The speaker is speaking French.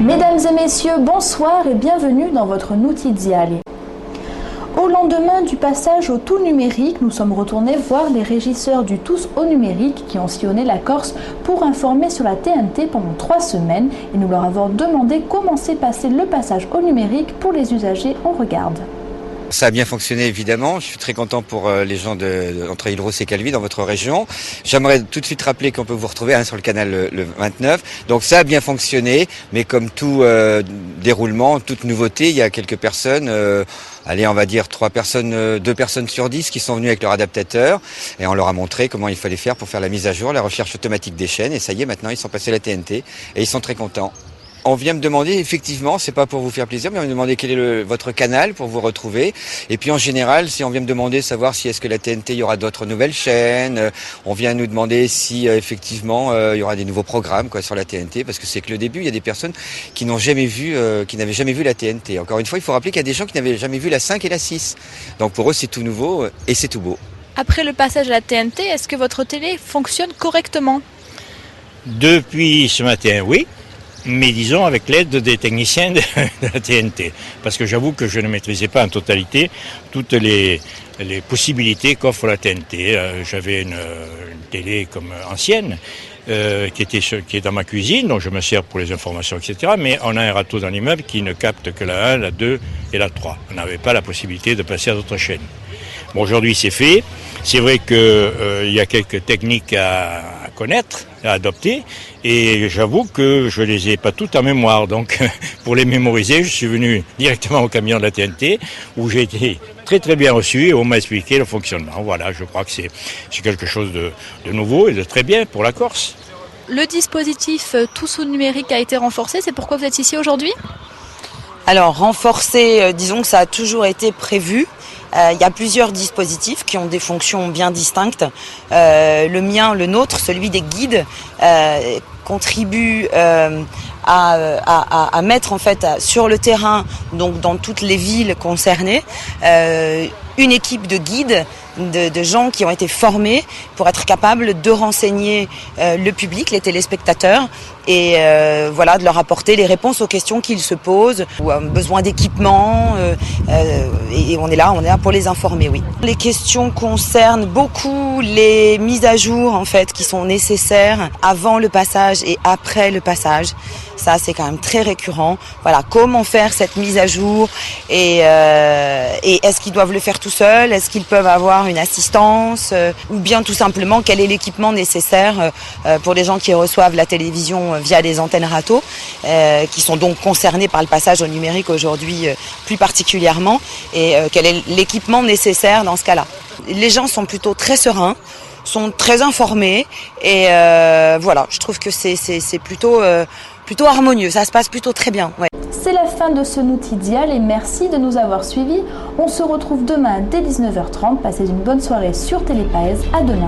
Mesdames et messieurs, bonsoir et bienvenue dans votre Notiziale. Au lendemain du passage au tout numérique, nous sommes retournés voir les régisseurs du Tous au numérique qui ont sillonné la Corse pour informer sur la TNT pendant 3 semaines et nous leur avons demandé comment s'est passé le passage au numérique pour les usagers. On regarde. Ça a bien fonctionné évidemment, je suis très content pour les gens entre Île-Rose et Calvi dans votre région. J'aimerais tout de suite rappeler qu'on peut vous retrouver sur le canal le 29. Donc ça a bien fonctionné, mais comme tout déroulement, toute nouveauté, il y a quelques personnes, allez on va dire 2 personnes sur 10 qui sont venues avec leur adaptateur et on leur a montré comment il fallait faire pour faire la mise à jour, la recherche automatique des chaînes et ça y est maintenant ils sont passés à la TNT et ils sont très contents. On vient me demander, effectivement, c'est pas pour vous faire plaisir, mais on vient me demander quel est votre canal pour vous retrouver. Et puis en général, si on vient me demander savoir si est-ce que la TNT, il y aura d'autres nouvelles chaînes, on vient nous demander si effectivement il y aura des nouveaux programmes sur la TNT, parce que c'est que le début, il y a des personnes qui n'avaient jamais vu la TNT. Encore une fois, il faut rappeler qu'il y a des gens qui n'avaient jamais vu la 5 et la 6. Donc pour eux, c'est tout nouveau et c'est tout beau. Après le passage à la TNT, est-ce que votre télé fonctionne correctement? Depuis ce matin, oui. Mais disons avec l'aide des techniciens de la TNT. Parce que j'avoue que je ne maîtrisais pas en totalité toutes les possibilités qu'offre la TNT. J'avais une télé comme ancienne qui est dans ma cuisine, dont je me sers pour les informations, etc. Mais on a un râteau dans l'immeuble qui ne capte que la 1, la 2 et la 3. On n'avait pas la possibilité de passer à d'autres chaînes. Bon, aujourd'hui c'est fait. C'est vrai qu'il y a quelques techniques à connaître, à adopter, et j'avoue que je les ai pas toutes en mémoire. Donc, pour les mémoriser, je suis venu directement au camion de la TNT, où j'ai été très très bien reçu et on m'a expliqué le fonctionnement. Voilà, je crois que c'est quelque chose de nouveau et de très bien pour la Corse. Le dispositif Tous au numérique a été renforcé, c'est pourquoi vous êtes ici aujourd'hui? Alors, renforcé, disons que ça a toujours été prévu. Il y a plusieurs dispositifs qui ont des fonctions bien distinctes. Le mien, le nôtre, celui des guides, contribue à mettre en fait sur le terrain, donc dans toutes les villes concernées, une équipe de guides, de gens qui ont été formés pour être capables de renseigner le public, les téléspectateurs, et voilà, de leur apporter les réponses aux questions qu'ils se posent, ou besoin d'équipement, et on est là pour les informer, oui. Les questions concernent beaucoup les mises à jour en fait qui sont nécessaires avant le passage et après le passage. Ça, c'est quand même très récurrent. Voilà, comment faire cette mise à jour et est-ce qu'ils doivent le faire tout seuls? Est-ce qu'ils peuvent avoir une assistance? Ou bien tout simplement, quel est l'équipement nécessaire pour les gens qui reçoivent la télévision via les antennes râteaux, qui sont donc concernés par le passage au numérique aujourd'hui plus particulièrement, et quel est l'équipement nécessaire dans ce cas-là? Les gens sont plutôt très sereins, sont très informés, et voilà, je trouve que c'est plutôt harmonieux, ça se passe plutôt très bien. Ouais. C'est la fin de ce Notiziale et merci de nous avoir suivis. On se retrouve demain dès 19h30. Passez une bonne soirée sur Télépaèse. À demain.